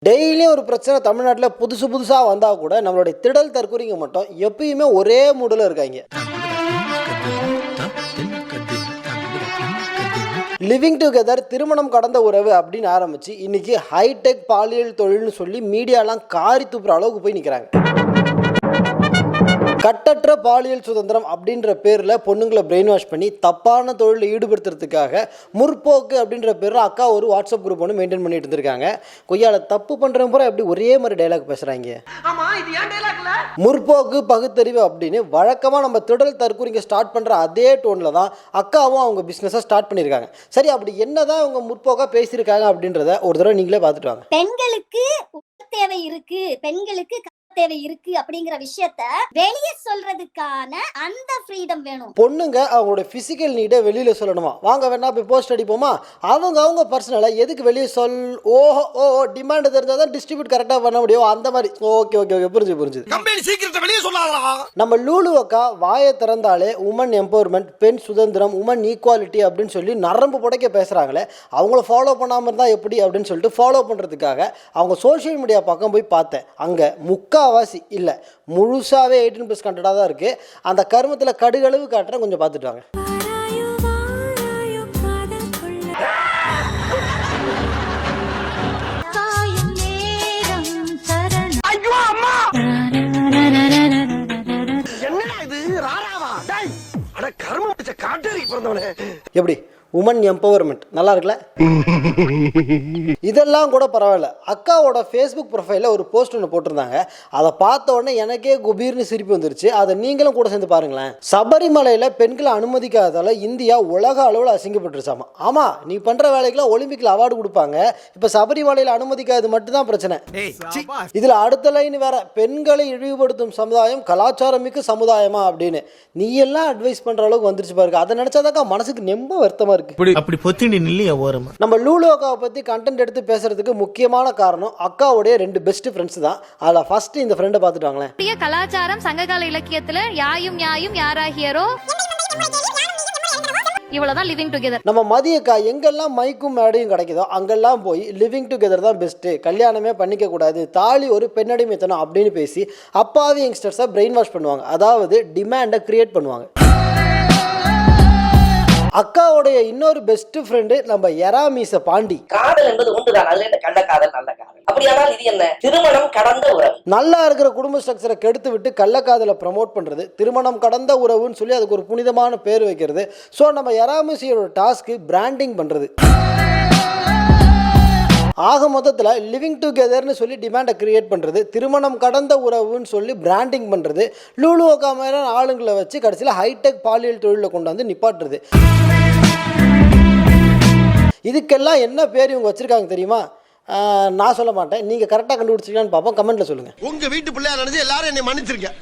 டெய்லியும் ஒரு பிரச்சனை தமிழ்நாட்டில் புதுசாக வந்தால் கூட நம்மளுடைய திடல் தற்கொலைங்க மட்டும் எப்பயுமே ஒரே மூடில் இருக்காங்க. லிவிங் டுகெதர் திருமணம் கடந்த உறவு அப்படின்னு ஆரம்பிச்சு இன்னைக்கு ஹைடெக் பாலியல் தொழில்னு சொல்லி மீடியாலாம் காரி துப்புற அளவுக்கு போய் நிற்கிறாங்க. கட்டற்ற பாலியல் சுதந்திரம் அப்படின்ற பேரில் பொண்ணுங்களை பிரெயின் வாஷ் பண்ணி தப்பான தொழிலில் ஈடுபடுத்துறதுக்காக முற்போக்கு அப்படின்ற பேரில் அக்கா ஒரு வாட்ஸ்அப் குரூப் ஒன்று மெயின்டைன் பண்ணிட்டு இருந்திருக்காங்க. கொய்யால தப்பு பண்ணுறவங்க பூரா எப்படி ஒரே மாதிரி டைலாக் பேசுகிறாங்க. முற்போக்கு பகுத்தறிவு அப்படின்னு வழக்கமாக நம்ம திடல் தற்கூறிங்க ஸ்டார்ட் பண்ணுற அதே டோனில் தான் அக்காவும் அவங்க பிஸ்னஸை ஸ்டார்ட் பண்ணியிருக்காங்க. சரி, அப்படி என்னதான் அவங்க முற்போக்காக பேசியிருக்காங்க அப்படின்றத ஒரு தடவை நீங்களே பார்த்துட்டு வாங்க. பெண்களுக்கு தேவை இருக்கு, பெண்களுக்கு தேவை இருக்கு அப்படிங்கிற விஷயத்த வெளியே சொல்றதுக்கான அந்த ஃப்ரீடம் வேணும். பொண்ணுங்க அவங்களோட பிசிக்கல் நீடை வெளியில சொல்லணுமா, வாங்க வேணா போய் போஸ்ட் அடிப்போமா, அவங்க பர்சனலா எதுக்கு வெளியே ஓஹோ டிமாண்ட் தெரிஞ்சாதான் டிஸ்ட்ரிபியூட் கரெக்டா பண்ண முடியும். அந்த மாதிரி ஓகே புரிஞ்சு நம்ம லூலு அக்கா வாயை திறந்தாலே உமன் எம்பவர்மெண்ட், பெண் சுதந்திரம், உமன் ஈக்குவாலிட்டி அப்படின்னு சொல்லி நரம்பு புடைக்க பேசுறாங்களே, அவங்கள ஃபாலோ பண்ணாம இருந்தா எப்படி அப்படின்னு சொல்லிட்டு ஃபாலோ பண்றதுக்காக அவங்க சோசியல் மீடியா பக்கம் போய் பார்த்தேன். அங்க முக்காவாசி இல்லை முழுசாவே 18+ கண்டென்ட்டாக தான் இருக்கு. அந்த கருமத்தில் கடுகளவு காட்டுறேன், கொஞ்சம் பார்த்துட்டு வாங்க. எப்படி உமன் எம்பவர்மெண்ட் நல்லா இருக்குல்ல? இதெல்லாம் கூட பரவாயில்ல. அக்காவோட ஃபேஸ்புக் ப்ரொஃபைலில் ஒரு போஸ்ட் ஒன்று போட்டிருந்தாங்க. அதை பார்த்த உடனே எனக்கே குபீர்னு சிரிப்பு வந்துருச்சு. அதை நீங்களும் கூட சேர்ந்து பாருங்களேன். சபரிமலையில் பெண்களை அனுமதிக்காததால இந்தியா உலக அளவில் அசிங்கப்பட்டுருச்சாமா. ஆமாம், நீ பண்ணுற வேலைக்கெல்லாம் ஒலிம்பிக்கில் அவார்டு கொடுப்பாங்க. இப்போ சபரிமலையில் அனுமதிக்காது மட்டும்தான் பிரச்சனை. இதில் அடுத்த லைன் வேற, பெண்களை இழிவுபடுத்தும் சமுதாயம் கலாச்சாரமிக்க சமுதாயமா அப்படின்னு நீ எல்லாம் அட்வைஸ் பண்ணுற அளவுக்கு வந்துருச்சு பாருங்க. அதை நினச்சாதாக்கா மனசுக்கு ரொம்ப வருத்தமாக. நம்ம லூலு அக்காவை பத்தி கண்டென்ட் எடுத்து பேசுறதுக்கு முக்கியமான காரணம் அக்காவுடைய 2 பெஸ்ட் ஃப்ரெண்ட்ஸ் தான். அதுல ஃபர்ஸ்ட் இந்த ஃப்ரெண்டை பார்த்துட்டு வாங்களேன். கலாச்சாரம் சங்ககால இலக்கியத்துல யாயும் யாராகியரோ இவ்வளவுதான் லிவிங் டுகெதர். நம்ம மதியக்கா எங்கெல்லாம் மைக்கும் மேடையும் கிடைக்குதோ அங்கெல்லாம் போய் லிவிங் டுகெதர் தான் பெஸ்ட், கல்யாணமே பண்ணிக்க கூடாது, தாலி ஒரு பெண்ணடிமைத்தனம் அப்படின்னு பேசி அப்பாவி யங்ஸ்டர்ஸை பிரெயின் வாஷ் பண்ணுவாங்க. அதாவது டிமாண்டை கிரியேட் பண்ணுவாங்க. அக்காவுடைய இன்னொரு பெஸ்ட் ஃப்ரெண்டு நம்ம எராமீச பாண்டி. காதல் என்பது உண்டுதான், அதுல என்ன கண்ட காதல் நல்ல காதல். அப்படியானால் இது என்ன? திருமணம் கடந்த உறவு. நல்லா இருக்கிற குடும்ப ஸ்ட்ரக்சரை கெடுத்து விட்டு கள்ளக்காதலை ப்ரமோட் பண்றது, திருமணம் கடந்த உறவுன்னு சொல்லி அதுக்கு ஒரு புனிதமான பேர் வைக்கிறது. ஸோ நம்ம எராமீசியோட டாஸ்க்கு பிராண்டிங் பண்றது. ஆக மொத்தத்தில் லிவிங் டுகெதர்னு சொல்லி டிமாண்டை கிரியேட் பண்ணுறது, திருமணம் கடந்த உறவுன்னு சொல்லி பிராண்டிங் பண்ணுறது, லூலு அக்கா மாதிரியான ஆளுங்களை வச்சு கடைசியில் ஹைடெக் பாலியல் தொழிலில் கொண்டு வந்து நிப்பாட்டுறது. இதுக்கெல்லாம் என்ன பேர் இவங்க வச்சுருக்காங்க தெரியுமா? நான் சொல்ல மாட்டேன், நீங்கள் கரெக்டாக கண்டுபிடிச்சிக்கலான்னு பார்ப்போம். கமெண்ட்டில் சொல்லுங்கள். உங்கள் வீட்டு பிள்ளையா நினைச்சு எல்லாரும் என்னை மன்னிச்சிருக்கேன்.